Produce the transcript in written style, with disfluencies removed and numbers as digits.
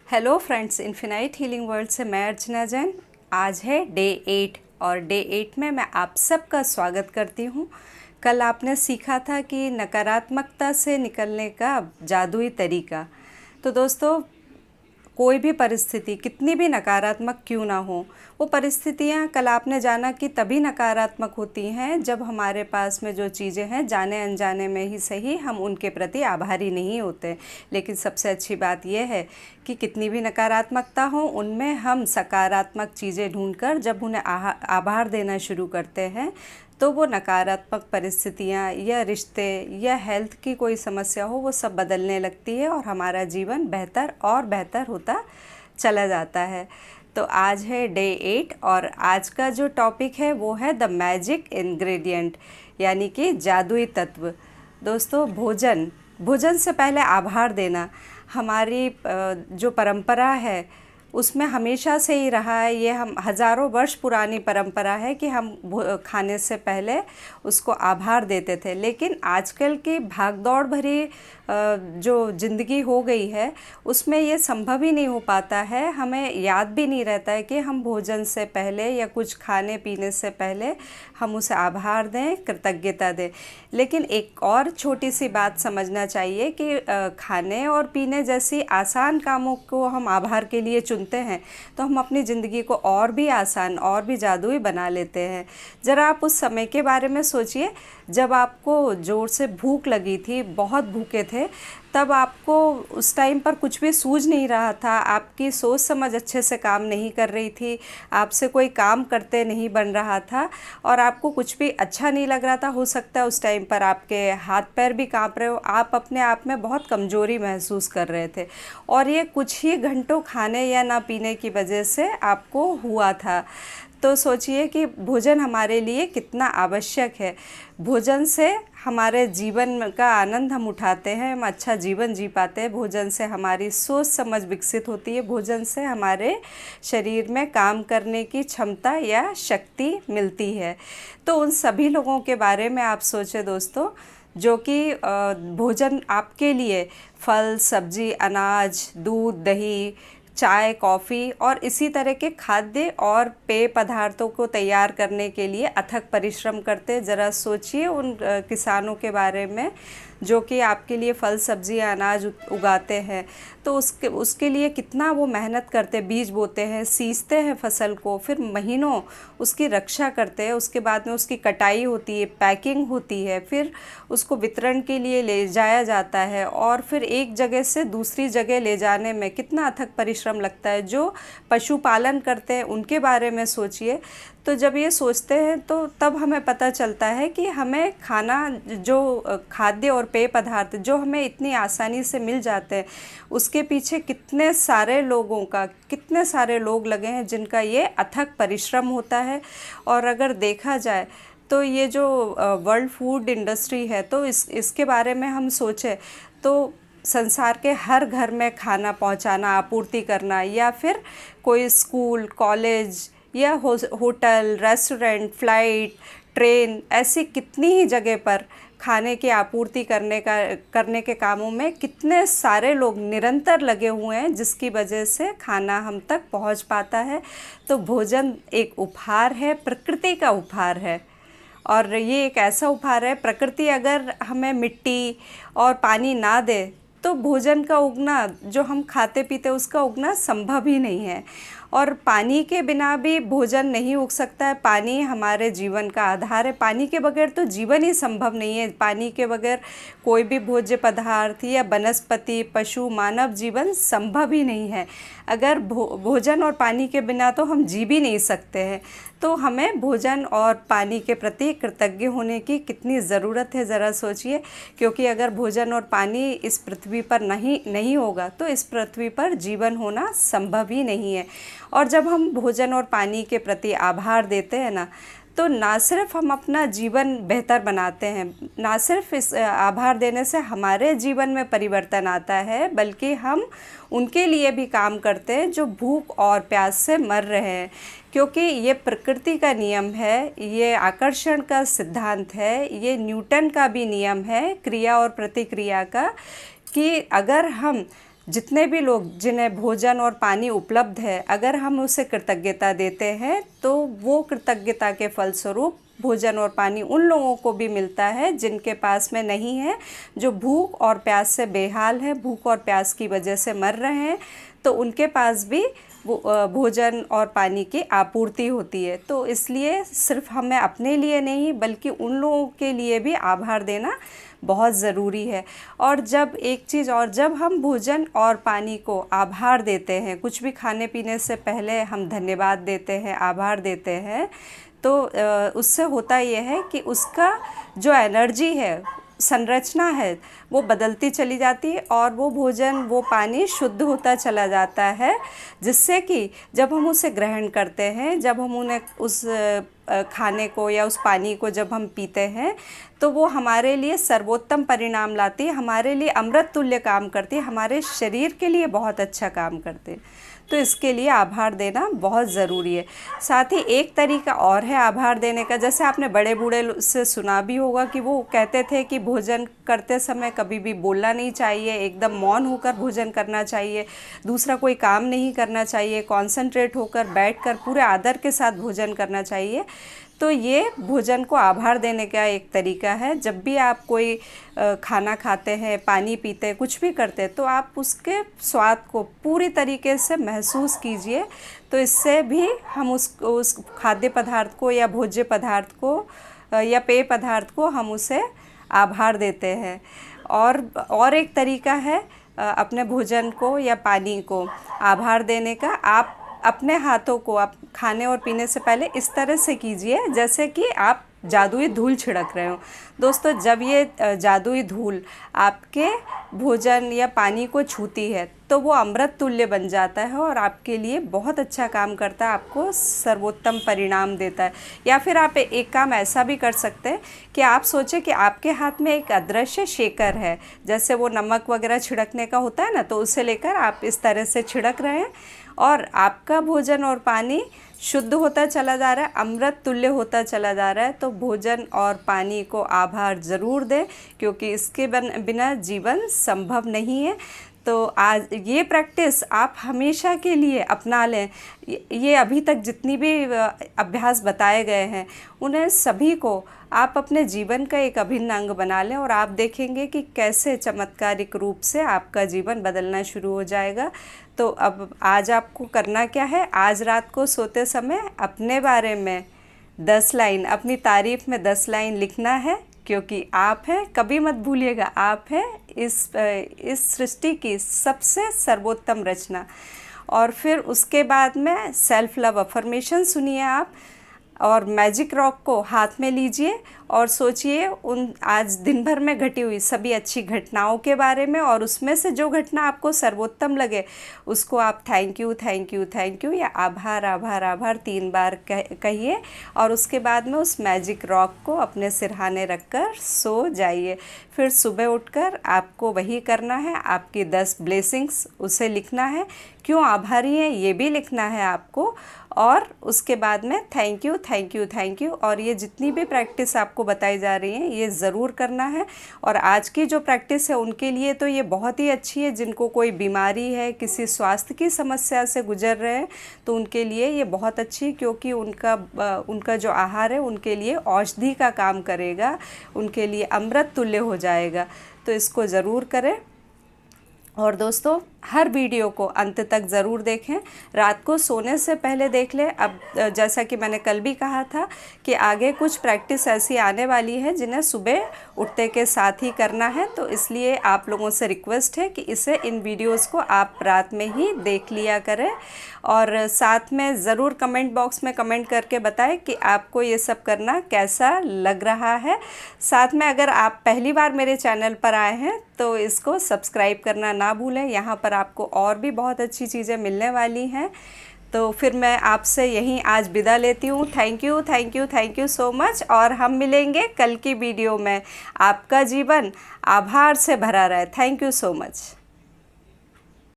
Hello friends, infinite healing world से मैं अर्चना जैन। आज है डे 8 और डे 8 में मैं आप सबका स्वागत करती हूँ। कल आपने सीखा था कि नकारात्मकता से निकलने का जादुई तरीका। तो दोस्तों, कोई भी परिस्थिति कितनी भी नकारात्मक क्यों ना हो, वो परिस्थितियाँ कल आपने जाना कि तभी नकारात्मक होती हैं जब हमारे पास में जो चीज़ें हैं, जाने अनजाने में ही सही, हम उनके प्रति आभारी नहीं होते। लेकिन सबसे अच्छी बात यह है कि कितनी भी नकारात्मकता हो, उनमें हम सकारात्मक चीज़ें ढूंढकर जब उन्हें आभार देना शुरू करते हैं तो वो नकारात्मक परिस्थितियाँ या रिश्ते या हेल्थ की कोई समस्या हो, वो सब बदलने लगती है और हमारा जीवन बेहतर और बेहतर होता चला जाता है। तो आज है डे 8 और आज का जो टॉपिक है वो है द मैजिक इंग्रेडिएंट, यानी कि जादुई तत्व। दोस्तों, भोजन से पहले आभार देना हमारी जो परंपरा है उसमें हमेशा से ही रहा है। ये हम हज़ारों वर्ष पुरानी परंपरा है कि हम खाने से पहले उसको आभार देते थे। लेकिन आजकल की भागदौड़ भरी जो ज़िंदगी हो गई है उसमें ये संभव ही नहीं हो पाता है। हमें याद भी नहीं रहता है कि हम भोजन से पहले या कुछ खाने पीने से पहले हम उसे आभार दें, कृतज्ञता दें। लेकिन एक और छोटी सी बात समझना चाहिए कि खाने और पीने जैसी आसान कामों को हम आभार के लिए चुनते हैं तो हम अपनी ज़िंदगी को और भी आसान और भी जादुई बना लेते हैं। ज़रा आप उस समय के बारे में सोचिए जब आपको ज़ोर से भूख लगी थी, बहुत भूखे थे, तब आपको उस टाइम पर कुछ भी सूझ नहीं रहा था, आपकी सोच समझ अच्छे से काम नहीं कर रही थी, आपसे कोई काम करते नहीं बन रहा था और आपको कुछ भी अच्छा नहीं लग रहा था। हो सकता है उस टाइम पर आपके हाथ पैर भी कांप रहे हो, आप अपने आप में बहुत कमज़ोरी महसूस कर रहे थे और ये कुछ ही घंटों खाने या ना पीने की वजह से आपको हुआ था। तो सोचिए कि भोजन हमारे लिए कितना आवश्यक है। भोजन से हमारे जीवन का आनंद हम उठाते हैं, हम अच्छा जीवन जी पाते हैं। भोजन से हमारी सोच समझ विकसित होती है, भोजन से हमारे शरीर में काम करने की क्षमता या शक्ति मिलती है। तो उन सभी लोगों के बारे में आप सोचें दोस्तों, जो कि भोजन आपके लिए फल, सब्जी, अनाज, दूध, दही, चाय, कॉफ़ी और इसी तरह के खाद्य और पेय पदार्थों को तैयार करने के लिए अथक परिश्रम करते। ज़रा सोचिए उन किसानों के बारे में जो कि आपके लिए फल, सब्जियां, अनाज उगाते हैं। तो उसके लिए कितना वो मेहनत करते, बीज बोते हैं, सींचते हैं फसल को, फिर महीनों उसकी रक्षा करते हैं। उसके बाद में उसकी कटाई होती है, पैकिंग होती है, फिर उसको वितरण के लिए ले जाया जाता है और फिर एक जगह से दूसरी जगह ले जाने में कितना अथक परिश्रम लगता है। जो पशुपालन करते हैं उनके बारे में सोचिए। तो जब ये सोचते हैं तो तब हमें पता चलता है कि हमें खाना, जो खाद्य और पेय पदार्थ जो हमें इतनी आसानी से मिल जाते हैं, उसके पीछे कितने सारे लोग लगे हैं जिनका ये अथक परिश्रम होता है। और अगर देखा जाए तो ये जो वर्ल्ड फूड इंडस्ट्री है, तो इसके बारे में हम सोचें तो संसार के हर घर में खाना पहुंचाना, आपूर्ति करना, या फिर कोई स्कूल, कॉलेज या होटल, रेस्टोरेंट, फ्लाइट, ट्रेन, ऐसी कितनी ही जगह पर खाने की आपूर्ति करने के कामों में कितने सारे लोग निरंतर लगे हुए हैं, जिसकी वजह से खाना हम तक पहुंच पाता है। तो भोजन एक उपहार है, प्रकृति का उपहार है और ये एक ऐसा उपहार है, प्रकृति अगर हमें मिट्टी और पानी ना दे तो भोजन का उगना, जो हम खाते पीते उसका उगना संभव ही नहीं है। और पानी के बिना भी भोजन नहीं उग सकता है। पानी हमारे जीवन का आधार है, पानी के बगैर तो जीवन ही संभव नहीं है। पानी के बगैर कोई भी भोज्य पदार्थ या वनस्पति, पशु, मानव जीवन संभव ही नहीं है। अगर भोजन और पानी के बिना तो हम जी भी नहीं सकते हैं। तो हमें भोजन और पानी के प्रति कृतज्ञ होने की कितनी ज़रूरत है, ज़रा सोचिए। क्योंकि अगर भोजन और पानी इस पृथ्वी पर नहीं होगा तो इस पृथ्वी पर जीवन होना संभव ही नहीं है। और जब हम भोजन और पानी के प्रति आभार देते हैं ना, तो ना सिर्फ हम अपना जीवन बेहतर बनाते हैं, ना सिर्फ इस आभार देने से हमारे जीवन में परिवर्तन आता है, बल्कि हम उनके लिए भी काम करते हैं जो भूख और प्यास से मर रहे हैं। क्योंकि ये प्रकृति का नियम है, ये आकर्षण का सिद्धांत है, ये न्यूटन का भी नियम है क्रिया और प्रतिक्रिया का, कि अगर हम जितने भी लोग जिन्हें भोजन और पानी उपलब्ध है, अगर हम उसे कृतज्ञता देते हैं तो वो कृतज्ञता के फलस्वरूप भोजन और पानी उन लोगों को भी मिलता है जिनके पास में नहीं है, जो भूख और प्यास से बेहाल है, भूख और प्यास की वजह से मर रहे हैं, तो उनके पास भी भोजन और पानी की आपूर्ति होती है। तो इसलिए सिर्फ हमें अपने लिए नहीं बल्कि उन लोगों के लिए भी आभार देना बहुत ज़रूरी है। और जब एक चीज़ और, जब हम भोजन और पानी को आभार देते हैं, कुछ भी खाने पीने से पहले हम धन्यवाद देते हैं, आभार देते हैं, तो उससे होता यह है कि उसका जो एनर्जी है, संरचना है, वो बदलती चली जाती है और वो भोजन, वो पानी शुद्ध होता चला जाता है, जिससे कि जब हम उसे ग्रहण करते हैं, जब हम उन्हें उस खाने को या उस पानी को जब हम पीते हैं, तो वो हमारे लिए सर्वोत्तम परिणाम लाती है, हमारे लिए अमृत तुल्य काम करती है, हमारे शरीर के लिए बहुत अच्छा काम करते हैं। तो इसके लिए आभार देना बहुत ज़रूरी है। साथ ही एक तरीका और है आभार देने का, जैसे आपने बड़े बूढ़े से सुना भी होगा कि वो कहते थे कि भोजन करते समय कभी भी बोलना नहीं चाहिए, एकदम मौन होकर भोजन करना चाहिए, दूसरा कोई काम नहीं करना चाहिए, कॉन्सेंट्रेट होकर बैठकर पूरे आदर के साथ भोजन करना चाहिए। तो ये भोजन को आभार देने का एक तरीका है। जब भी आप कोई खाना खाते हैं, पानी पीते हैं, कुछ भी करते हैं, तो आप उसके स्वाद को पूरी तरीके से महसूस कीजिए। तो इससे भी हम उस खाद्य पदार्थ को या भोज्य पदार्थ को या पेय पदार्थ को हम उसे आभार देते हैं। और एक तरीका है अपने भोजन को या पानी को आभार देने का। आप अपने हाथों को आप खाने और पीने से पहले इस तरह से कीजिए जैसे कि आप जादुई धूल छिड़क रहे हो। दोस्तों, जब ये जादुई धूल आपके भोजन या पानी को छूती है तो वो अमृत तुल्य बन जाता है और आपके लिए बहुत अच्छा काम करता है, आपको सर्वोत्तम परिणाम देता है। या फिर आप एक काम ऐसा भी कर सकते हैं कि आप सोचें कि आपके हाथ में एक अदृश्य शेकर है, जैसे वो नमक वगैरह छिड़कने का होता है ना, तो उसे लेकर आप इस तरह से छिड़क रहे हैं और आपका भोजन और पानी शुद्ध होता चला जा रहा है, अमृत तुल्य होता चला जा रहा है। तो भोजन और पानी को आभार ज़रूर दें, क्योंकि इसके बिना जीवन संभव नहीं है। तो आज ये प्रैक्टिस आप हमेशा के लिए अपना लें। ये अभी तक जितनी भी अभ्यास बताए गए हैं, उन्हें सभी को आप अपने जीवन का एक अभिन्न अंग बना लें और आप देखेंगे कि कैसे चमत्कारिक रूप से आपका जीवन बदलना शुरू हो जाएगा। तो अब आज आपको करना क्या है, आज रात को सोते समय अपने बारे में 10 लाइन, अपनी तारीफ़ में 10 लाइन लिखना है, क्योंकि आप हैं, कभी मत भूलिएगा, आप हैं इस सृष्टि की सबसे सर्वोत्तम रचना। और फिर उसके बाद में सेल्फ लव अफर्मेशन सुनिए आप, और मैजिक रॉक को हाथ में लीजिए और सोचिए उन आज दिन भर में घटी हुई सभी अच्छी घटनाओं के बारे में, और उसमें से जो घटना आपको सर्वोत्तम लगे उसको आप thank you thank you thank you या आभार आभार आभार 3 बार कहिए। और उसके बाद में उस मैजिक रॉक को अपने सिरहाने रखकर सो जाइए। फिर सुबह उठकर आपको वही करना है, आपकी 10 ब्लेसिंग्स उसे लिखना है, क्यों आभारी हैं ये भी लिखना है आपको, और उसके बाद में thank you thank you thank you. और ये जितनी भी प्रैक्टिस आपको बताई जा रही हैं ये ज़रूर करना है। और आज की जो प्रैक्टिस है उनके लिए तो ये बहुत ही अच्छी है, जिनको कोई बीमारी है, किसी स्वास्थ्य की समस्या से गुजर रहे हैं, तो उनके लिए ये बहुत अच्छी, क्योंकि उनका जो आहार है उनके लिए औषधि का काम करेगा, उनके लिए अमृत तुल्य हो जाएगा। तो इसको ज़रूर करें। और दोस्तों, हर वीडियो को अंत तक ज़रूर देखें, रात को सोने से पहले देख लें। अब जैसा कि मैंने कल भी कहा था कि आगे कुछ प्रैक्टिस ऐसी आने वाली है जिन्हें सुबह उठते के साथ ही करना है, तो इसलिए आप लोगों से रिक्वेस्ट है कि इन वीडियोस को आप रात में ही देख लिया करें। और साथ में ज़रूर कमेंट बॉक्स में कमेंट करके बताएं कि आपको ये सब करना कैसा लग रहा है। साथ में अगर आप पहली बार मेरे चैनल पर आए हैं तो इसको सब्सक्राइब करना ना भूलें, यहाँ पर आपको और भी बहुत अच्छी चीज़ें मिलने वाली हैं। तो फिर मैं आपसे यहीं आज विदा लेती हूँ। Thank you thank you thank you so much, और हम मिलेंगे कल की वीडियो में। आपका जीवन आभार से भरा रहे। Thank you so much.